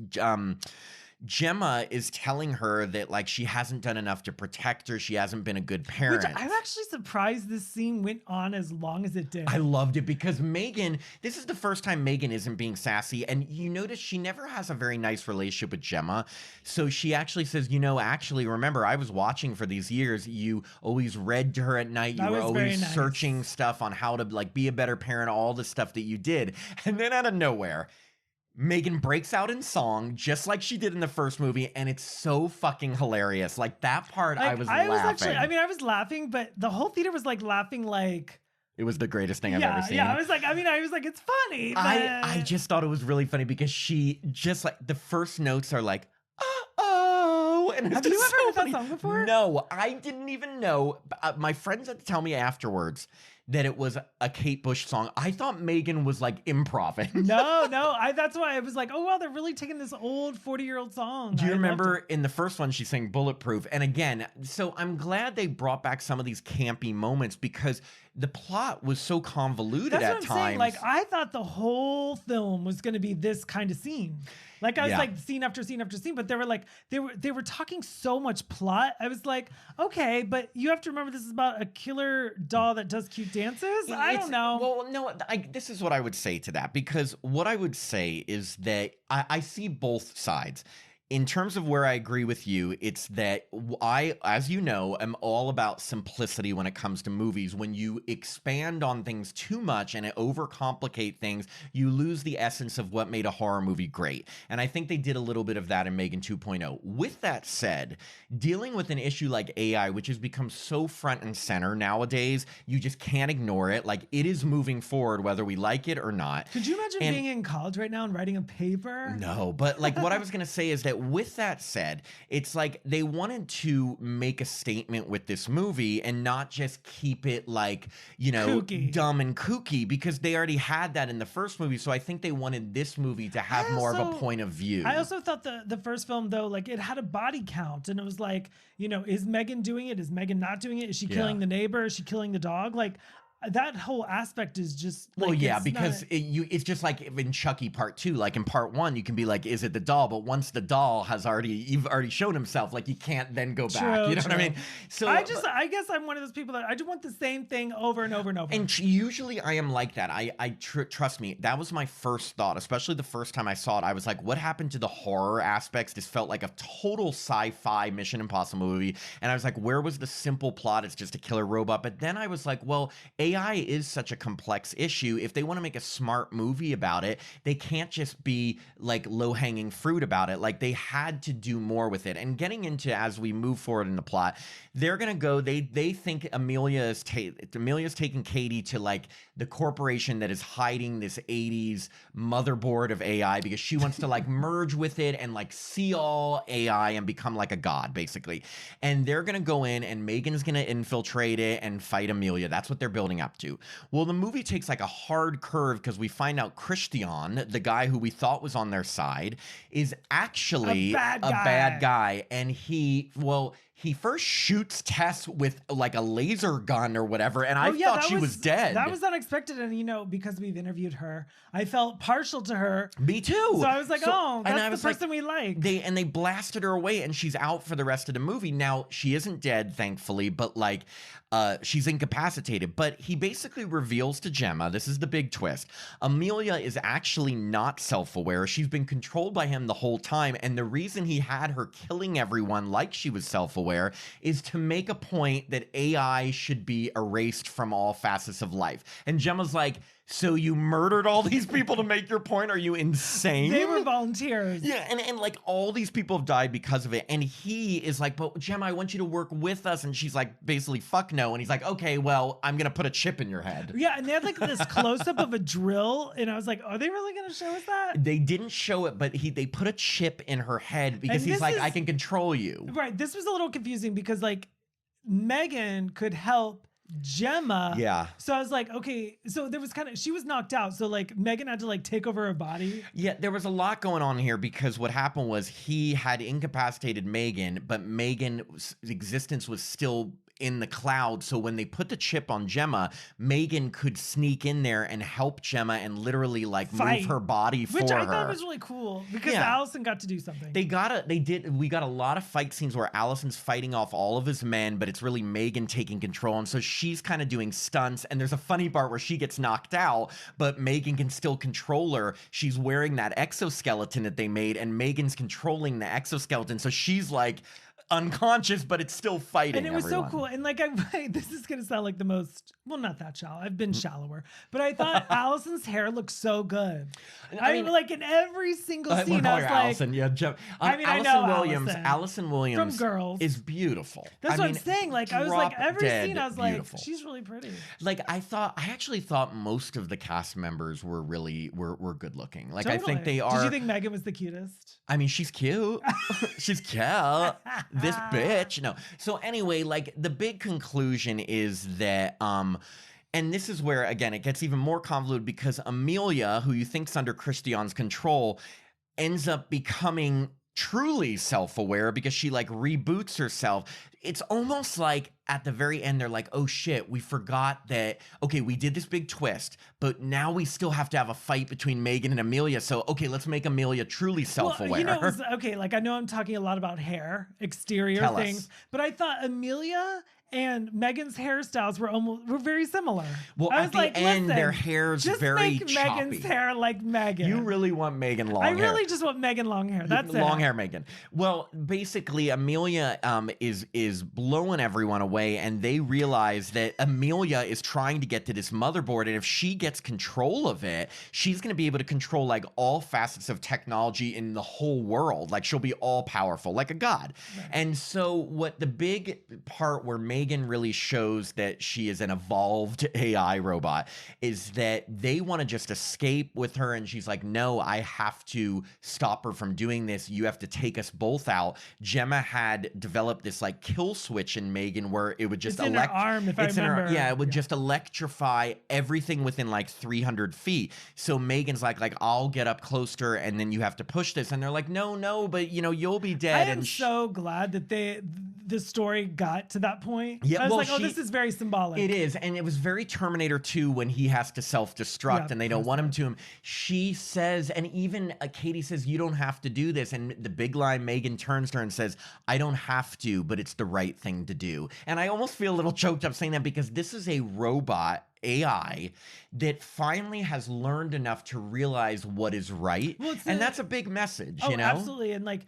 Gemma is telling her that like she hasn't done enough to protect her. She hasn't been a good parent. Which I'm actually surprised this scene went on as long as it did. I loved it because Megan, this is the first time Megan isn't being sassy. And you notice she never has a very nice relationship with Gemma. So she actually says, you know, actually, remember, I was watching for these years. You always read to her at night. You were always searching stuff on how to like be a better parent, all the stuff that you did. And then out of nowhere, Megan breaks out in song just like she did in the first movie, and it's so fucking hilarious. Like that part, I was laughing. I was laughing, but the whole theater was like laughing like it was the greatest thing I've ever seen. Yeah, I was like, it's funny. But I just thought it was really funny because she just like the first notes are like, oh, and it's have you ever heard funny. that song before? No, I didn't even know. My friends had to tell me afterwards that it was a Kate Bush song. I thought Megan was like improv. No, that's why I was like, oh wow, they're really taking this old 40-year-old song. Do you remember in the first one she sang Bulletproof? And again, so I'm glad they brought back some of these campy moments because the plot was so convoluted at times. Saying. Like I thought the whole film was going to be this kind of scene. Like I was like scene after scene after scene, but they were talking so much plot. I was like, okay, but you have to remember this is about a killer doll that does cute dances. I don't know. Well, no, this is what I would say to that because what I would say is that I see both sides. In terms of where I agree with you, it's that I, as you know, am all about simplicity when it comes to movies. When you expand on things too much and it overcomplicate things, you lose the essence of what made a horror movie great. And I think they did a little bit of that in M3GAN 2.0. With that said, dealing with an issue like AI, which has become so front and center nowadays, you just can't ignore it. Like it is moving forward, whether we like it or not. Could you imagine being in college right now and writing a paper? No, but like what I was going to say is that with that said, it's like they wanted to make a statement with this movie and not just keep it like, you know, kooky. Dumb and kooky because they already had that in the first movie. So I think they wanted this movie to have more of a point of view. I also thought the first film, though, like it had a body count and it was like, you know, is Megan doing it? Is Megan not doing it? Is she killing the neighbor? Is she killing the dog? Like, that whole aspect is just like, well, yeah, because it's just like in Chucky Part 2. Like in Part 1, you can be like, is it the doll? But once the doll has you've already shown himself, like you can't then go back. You know what I mean? So I guess I'm one of those people that I just want the same thing over and over and over. And usually I am like that. Trust me, that was my first thought, especially the first time I saw it. I was like, what happened to the horror aspects? This felt like a total sci-fi Mission Impossible movie. And I was like, where was the simple plot? It's just a killer robot. But then I was like, well, AI is such a complex issue. If they want to make a smart movie about it, they can't just be like low-hanging fruit about it. Like they had to do more with it. And getting into as we move forward in the plot, they're gonna go. They think Amelia's taking Katie to like the corporation that is hiding this 80s motherboard of AI because she wants to like merge with it and like see all AI and become like a god basically. And they're gonna go in and Megan's gonna infiltrate it and fight Amelia. That's what they're building up to. Well, the movie takes like a hard curve because we find out Christiane, the guy who we thought was on their side, is actually a bad guy. And he first shoots Tess with like a laser gun or whatever, and I Oh, yeah, thought she was dead. That was unexpected, and because we've interviewed her, I felt partial to her. Me too. So I was like, that's the person we like. They blasted her away, and she's out for the rest of the movie. Now she isn't dead, thankfully, but like she's incapacitated. But he basically reveals to Gemma, this is the big twist, Amelia is actually not self-aware. She's been controlled by him the whole time, and the reason he had her killing everyone like she was self-aware is to make a point that AI should be erased from all facets of life. And Gemma's like, so you murdered all these people to make your point? Are you insane? They were volunteers. Yeah, and like all these people have died because of it. And he is like, but Gemma, I want you to work with us. And she's like, basically, fuck no. And he's like, okay, well, I'm going to put a chip in your head. Yeah, and they had like this close-up of a drill. And I was like, are they really going to show us that? They didn't show it, but they put a chip in her head because he's like, I can control you. Right, this was a little confusing because like M3GAN could help Gemma. Yeah. So I was like, okay, so there was she was knocked out. So like M3GAN had to like take over her body. Yeah, there was a lot going on here because what happened was he had incapacitated M3GAN, but M3GAN's existence was still in the cloud. So when they put the chip on Gemma, M3GAN could sneak in there and help Gemma and literally like move her body for her. Which I thought was really cool because Allison got to do something. We got a lot of fight scenes where Allison's fighting off all of his men, but it's really M3GAN taking control. And so she's kind of doing stunts. And there's a funny part where she gets knocked out, but M3GAN can still control her. She's wearing that exoskeleton that they made, and M3GAN's controlling the exoskeleton. So she's like unconscious, but it's still fighting. And it was so cool. And like, this is gonna sound like the most, well, not that shallow. I've been shallower, but I thought Allison's hair looked so good. I mean, like in every single scene, I was like, Allison, yeah, Allison Williams from Girls is beautiful. That's what I'm saying. Like, I was like, every scene, I was like, she's really pretty. Like, I actually thought most of the cast members were really were good looking. Like, totally. I think they are. Did you think M3GAN was the cutest? I mean, she's cute. She's cute. This bitch. No. So anyway, like the big conclusion is that and this is where again it gets even more convoluted because Amelia, who you think's under Christian's control, ends up becoming truly self-aware because she like reboots herself. It's almost like at the very end they're like, oh shit, we forgot that, okay, we did this big twist, but now we still have to have a fight between M3GAN and Amelia, so okay, let's make Amelia truly self-aware. Well, you know, okay, like I know I'm talking a lot about hair, exterior things, but I thought Amelia and M3GAN's hairstyles were very similar. Well, I was at the like, end, their hair's very choppy. M3GAN's hair like M3GAN. You really want M3GAN long hair. I really just want M3GAN long hair. That's it. Long hair M3GAN. Well, basically, Amelia is blowing everyone away, and they realize that Amelia is trying to get to this motherboard, and if she gets control of it, she's going to be able to control like all facets of technology in the whole world. Like she'll be all powerful, like a god. Right. And so, what the big part where M3GAN really shows that she is an evolved AI robot is that they want to just escape with her, and she's like, no, I have to stop her from doing this. You have to take us both out. Gemma had developed this like kill switch in M3GAN where it would just in her arm, if I remember. It would just electrify everything within like 300 feet. So M3GAN's like I'll get up closer, and then you have to push this, and they're like, no, but you know you'll be dead. I am so glad that the story got to that point. Yeah, I was like, this is very symbolic. It is, and it was very Terminator 2 when he has to self-destruct and they don't want him to. She says, and even Katie says, you don't have to do this. And the big line, M3GAN turns to her and says, I don't have to, but it's the right thing to do. And I almost feel a little choked up saying that because this is a robot AI that finally has learned enough to realize what is right. Well, and that's a big message, you know? Absolutely. And like,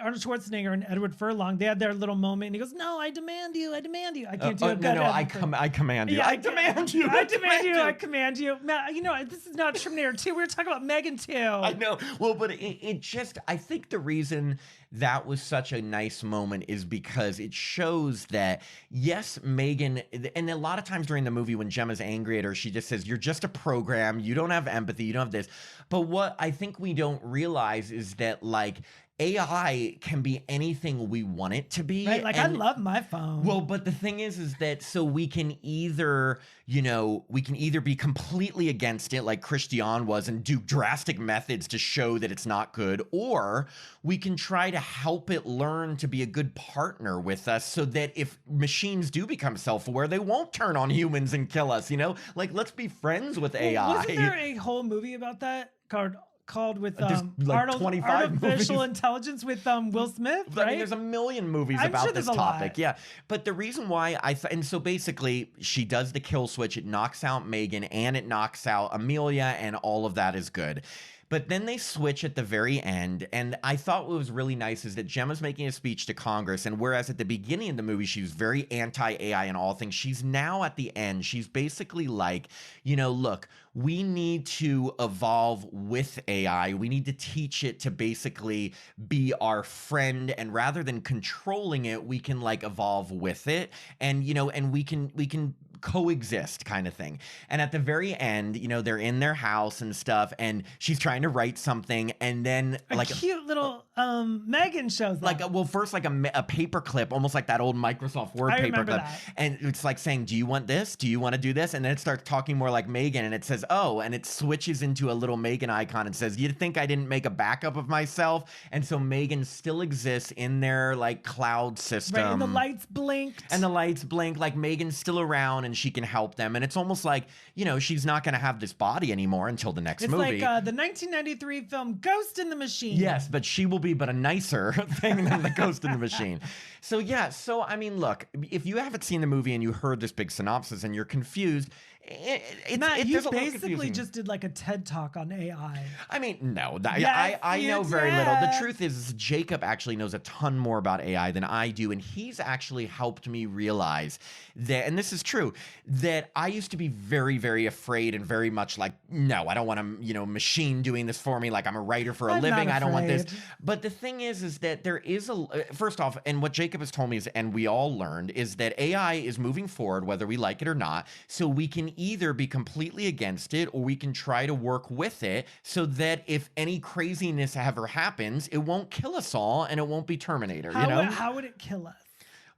Arnold Schwarzenegger and Edward Furlong, they had their little moment, and he goes, no, I demand you. I demand you. I can't do it. No, I command you. Yeah, I demand you. I demand you. I command you. Matt, you know, this is not Terminator 2. We were talking about M3GAN 2. I know. Well, but it just, I think the reason that was such a nice moment is because it shows that, yes, M3GAN, and a lot of times during the movie when Gemma's angry at her, she just says, you're just a program. You don't have empathy. You don't have this. But what I think we don't realize is that, like, AI can be anything we want it to be. Right? Like, I love my phone. Well, but the thing is that so we can either, we can either be completely against it like Christian was and do drastic methods to show that it's not good, or we can try to help it learn to be a good partner with us so that if machines do become self-aware, they won't turn on humans and kill us, Like, let's be friends with AI. Wasn't there a whole movie about that called with like 25 artificial movies. intelligence with Will Smith, right? I mean, there's a million movies I'm about sure this there's a lot. topic. Yeah. But the reason why and so basically she does the kill switch. It knocks out Megan and it knocks out Amelia, and all of that is good. But then they switch at the very end, and I thought what was really nice is that Gemma's making a speech to Congress, and whereas at the beginning of the movie she was very anti-AI and all things, she's now at the end, she's basically like, look, we need to evolve with AI. We need to teach it to basically be our friend, and rather than controlling it, we can like evolve with it, and and we can coexist kind of thing. And at the very end, they're in their house and stuff, and she's trying to write something, and then a cute little Megan shows up. First a paper clip, almost like that old Microsoft Word paper clip, and it's like saying, do you want this? Do you want to do this? And then it starts talking more like Megan, and it says, oh, and it switches into a little Megan icon and says, you think I didn't make a backup of myself? And so Megan still exists in their like cloud system, right? And the lights blink, like Megan's still around and she can help them. And it's almost like, she's not going to have this body anymore until the next movie. It's like the 1993 film Ghost in the Machine. Yes, but she will be but a nicer thing than the Ghost in the Machine. So yeah, I mean, look, if you haven't seen the movie and you heard this big synopsis and you're confused, Matt, you basically just did like a TED Talk on AI. I mean, no, Yes, I know very little. The truth is Jacob actually knows a ton more about AI than I do, and he's actually helped me realize that, and this is true, that I used to be very, very afraid and very much like, no, I don't want a machine doing this for me. Like, I'm a writer for a living. I don't want this. But the thing is that there is first off, and what Jacob has told me is, and we all learned, is that AI is moving forward, whether we like it or not. So we can either be completely against it, or we can try to work with it so that if any craziness ever happens, it won't kill us all and it won't be Terminator. How would it kill us?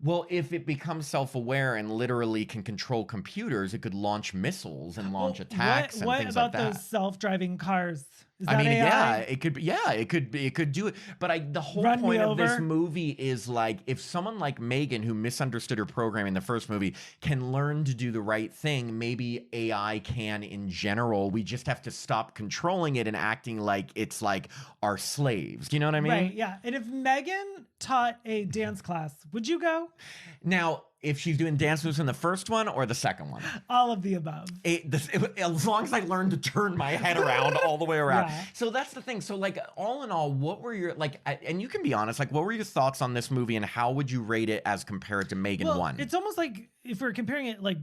Well, if it becomes self-aware and literally can control computers, it could launch missiles and launch attacks and things like that. What about those self-driving cars? Is that I mean, AI? yeah, it could be. Yeah, it could do it. But the whole point of this movie is like, if someone like Megan, who misunderstood her program in the first movie, can learn to do the right thing, maybe AI can in general. We just have to stop controlling it and acting like it's like our slaves. Do you know what I mean? Right. Yeah. And if Megan taught a dance class, would you go? Now, if she's doing dance moves in the first one or the second one? All of the above. As long as I learn to turn my head around all the way around. Yeah. So that's the thing. So like, all in all, what were your, like, and you can be honest, like, what were your thoughts on this movie and how would you rate it as compared to Megan 1? It's almost like, if we're comparing it, like,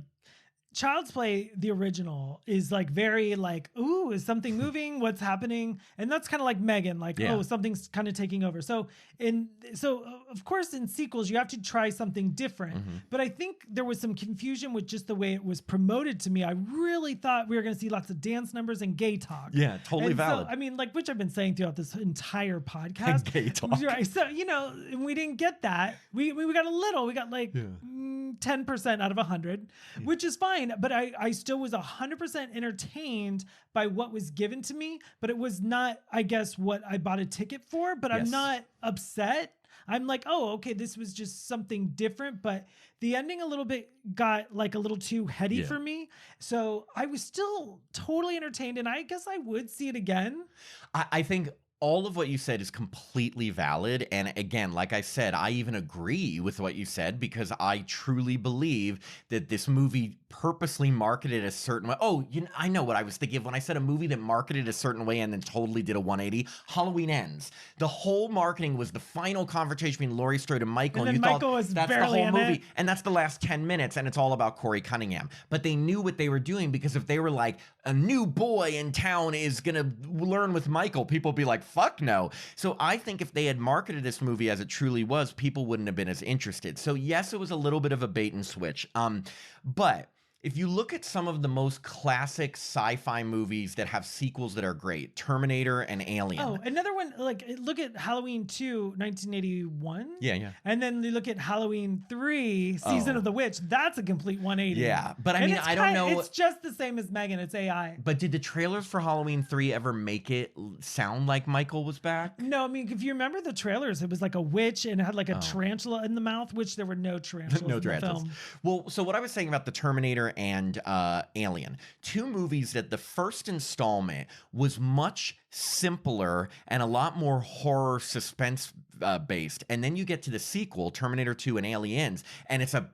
Child's Play, the original, is like very like, ooh, is something moving? What's happening? And that's kind of like Megan, like, oh, something's kind of taking over. So of course in sequels you have to try something different. Mm-hmm. But I think there was some confusion with just the way it was promoted to me. I really thought we were going to see lots of dance numbers and gay talk. Yeah, totally valid. So, I mean, like, which I've been saying throughout this entire podcast. Gay talk. Right. So, we didn't get that. We got a little. We got like 10% out of 100, which is fine. But I still was 100% entertained by what was given to me, but it was not, I guess, what I bought a ticket for, but I'm not upset. I'm like, oh, okay, this was just something different, but the ending a little bit got like a little too heady for me. So I was still totally entertained, and I guess I would see it again. I think all of what you said is completely valid. And again, like I said, I even agree with what you said because I truly believe that this movie purposely marketed a certain way. Oh, I know what I was thinking of when I said a movie that marketed a certain way and then totally did a 180. Halloween Ends. The whole marketing was the final confrontation between Laurie Strode and Michael. And then Michael was that's the barely whole in movie. it. And that's the last 10 minutes. And it's all about Corey Cunningham. But they knew what they were doing, because if they were like, a new boy in town is going to learn with Michael, people would be like, fuck no. So I think if they had marketed this movie as it truly was, people wouldn't have been as interested. So yes, it was a little bit of a bait and switch. But If you look at some of the most classic sci-fi movies that have sequels that are great, Terminator and Alien. Oh, another one, like look at Halloween 2, 1981. Yeah, yeah. And then you look at Halloween 3, Season Oh. of the Witch. That's a complete 180. Yeah, but I And mean, it's I don't kinda- know. It's just the same as M3GAN. It's AI. But did the trailers for Halloween 3 ever make it sound like Michael was back? No, I mean, if you remember the trailers, it was like a witch and it had like a Oh. tarantula in the mouth, which there were no tarantulas No in the tarantulas. film. Well, so what I was saying about the Terminator and Alien, two movies that the first installment was much simpler and a lot more horror suspense based, and then you get to the sequel, Terminator 2 and Aliens, and it's a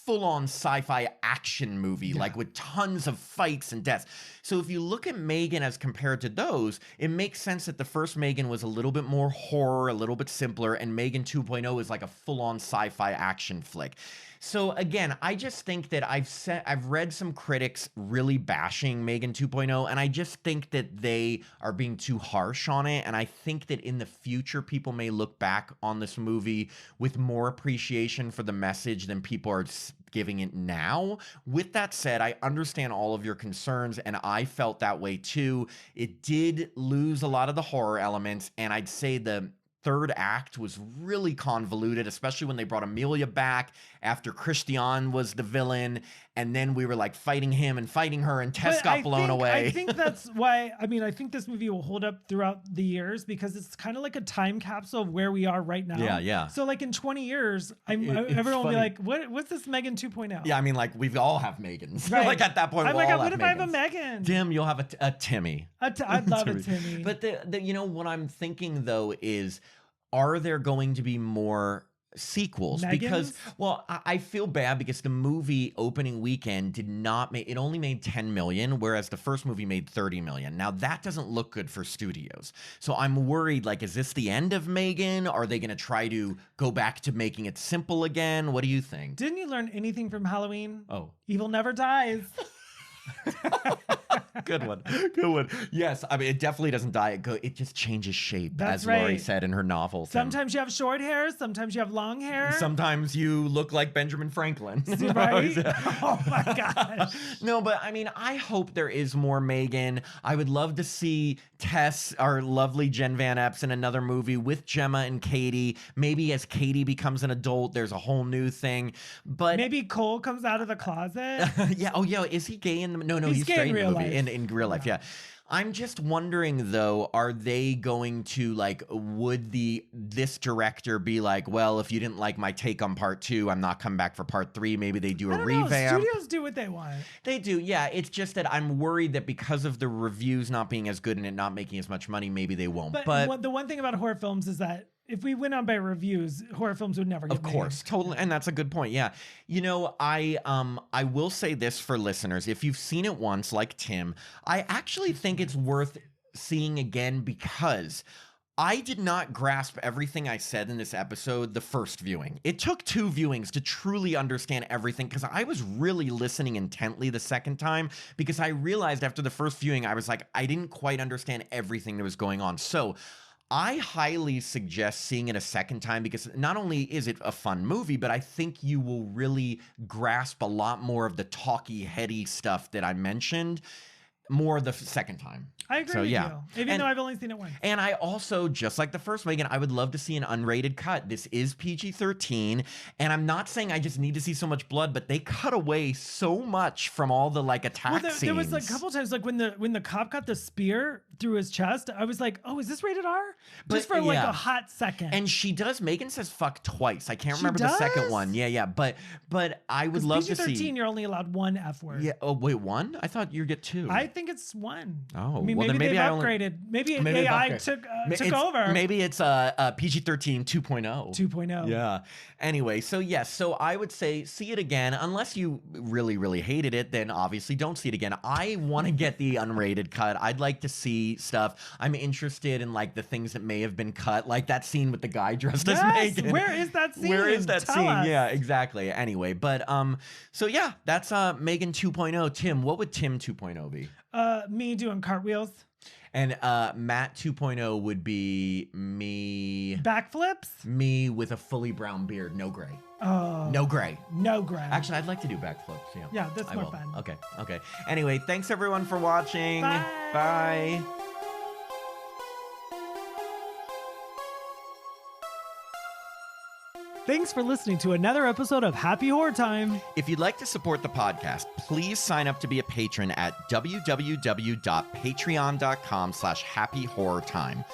full-on sci-fi action movie, like with tons of fights and deaths. So if you look at M3GAN as compared to those, it makes sense that the first M3GAN was a little bit more horror, a little bit simpler, and M3GAN 2.0 is like a full-on sci-fi action flick. So again, I just think that I've read some critics really bashing M3GAN 2.0, and I just think that they are being too harsh on it. And I think that in the future, people may look back on this movie with more appreciation for the message than people are giving it now. With that said, I understand all of your concerns, and I felt that way too. It did lose a lot of the horror elements, and I'd say the third act was really convoluted, especially when they brought Amelia back after Christian was the villain, and then we were like fighting him and fighting her, and Tess got blown away. I think that's why, I mean, I think this movie will hold up throughout the years because it's kind of like a time capsule of where we are right now. Yeah, yeah. So like in 20 years, everyone will be like, what's this M3GAN 2.0? Yeah, I mean, like, we all have M3GANs. Right. Like, at that point, I'm we'll like, all what have if I have a M3GANs. M3GAN? Tim, you'll have a Timmy. I'd love a Timmy. But you know what I'm thinking though is, are there going to be more sequels? M3GANs? Because, well, I feel bad because the movie opening weekend did not make, it only made 10 million, whereas the first movie made 30 million. Now that doesn't look good for studios. So I'm worried, like, is this the end of M3GAN? Are they going to try to go back to making it simple again? What do you think? Didn't you learn anything from Halloween? Oh. Evil never dies. Good one. Good one. Yes, I mean, it definitely doesn't die. It just changes shape, That's as Laurie right. said in her novel. Tim. Sometimes you have short hair, sometimes you have long hair. Sometimes you look like Benjamin Franklin. Right? Oh my gosh. No, but I mean, I hope there is more M3GAN. I would love to see Tess, our lovely Jen Van Epps, in another movie with Gemma and Katie. Maybe as Katie becomes an adult, there's a whole new thing. But Maybe Cole comes out of the closet. yeah. Oh, yeah. Is he gay in the? No, He's he's gay straight in in the real movie. life. In real life, yeah. I'm just wondering though, are they going to, like, would this director be like, well, if you didn't like my take on part 2, I'm not coming back for part 3. Maybe they do I a don't revamp. know. Studios do what they want. They do, yeah. It's just that I'm worried that because of the reviews not being as good and it not making as much money, maybe they won't. But the one thing about horror films is that if we went on by reviews, horror films would never get of course, totally, and that's a good point. Yeah, you know, I will say this for listeners: if you've seen it once, like Tim, I actually think it's worth seeing again because I did not grasp everything I said in this episode the first viewing. It took 2 viewings to truly understand everything because I was really listening intently the second time because I realized after the first viewing, I was like, I didn't quite understand everything that was going on. So I highly suggest seeing it a second time because not only is it a fun movie, but I think you will really grasp a lot more of the talky, heady stuff that I mentioned more the second time. I agree So, with yeah. you, even though I've only seen it once. And I also, just like the first M3GAN, I would love to see an unrated cut. This is PG-13, and I'm not saying I just need to see so much blood, but they cut away so much from all the, like, attack scenes. There was like a couple times, like when the cop got the spear through his chest, I was like, oh, is this rated R? Just for like a hot second. And she does. M3GAN says fuck twice. I can't She remember the second does? one. Yeah. But I would love to PG-13, see. you're only allowed 1 F word. Yeah. Oh wait, 1? I thought you get 2. I think it's 1. Oh, I mean, well, maybe, then maybe they've I only- upgraded. Maybe Maybe AI they've took It's- over. Maybe it's PG-13 2.0. 2.0. Yeah. Anyway, so yes, so I would say see it again. Unless you really, really hated it, then obviously don't see it again. I want to get the unrated cut. I'd like to see stuff. I'm interested in, like, the things that may have been cut, like that scene with the guy dressed as Yes, M3GAN. where is that scene? Where is that Tell scene? us. Yeah, exactly. Anyway, but so yeah, that's M3GAN 2.0. Tim, what would Tim 2.0 be? Me doing cartwheels. And Matt 2.0 would be Backflips? me with a fully brown beard, no gray. Oh. No gray. No gray. Actually, I'd like to do backflips. Yeah. Yeah, that's I more will. fun. Okay. Anyway, thanks everyone for watching. Bye. Bye. Thanks for listening to another episode of Happy Horror Time. If you'd like to support the podcast, please sign up to be a patron at www.patreon.com/happyhorrortime.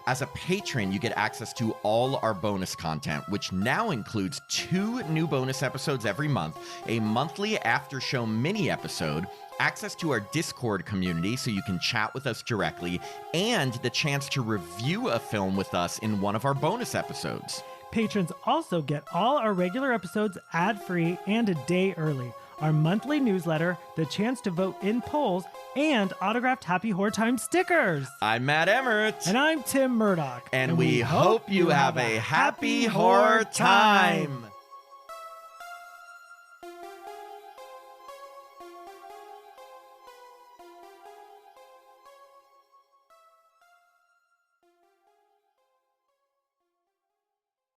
As a patron, you get access to all our bonus content, which now includes 2 new bonus episodes every month, a monthly after show mini episode, access to our Discord community so you can chat with us directly, and the chance to review a film with us in one of our bonus episodes. Patrons also get all our regular episodes ad-free and a day early, our monthly newsletter, the chance to vote in polls, and autographed Happy Horror Time stickers. I'm Matt Emmert. And I'm Tim Murdoch. And we hope you have a happy horror time.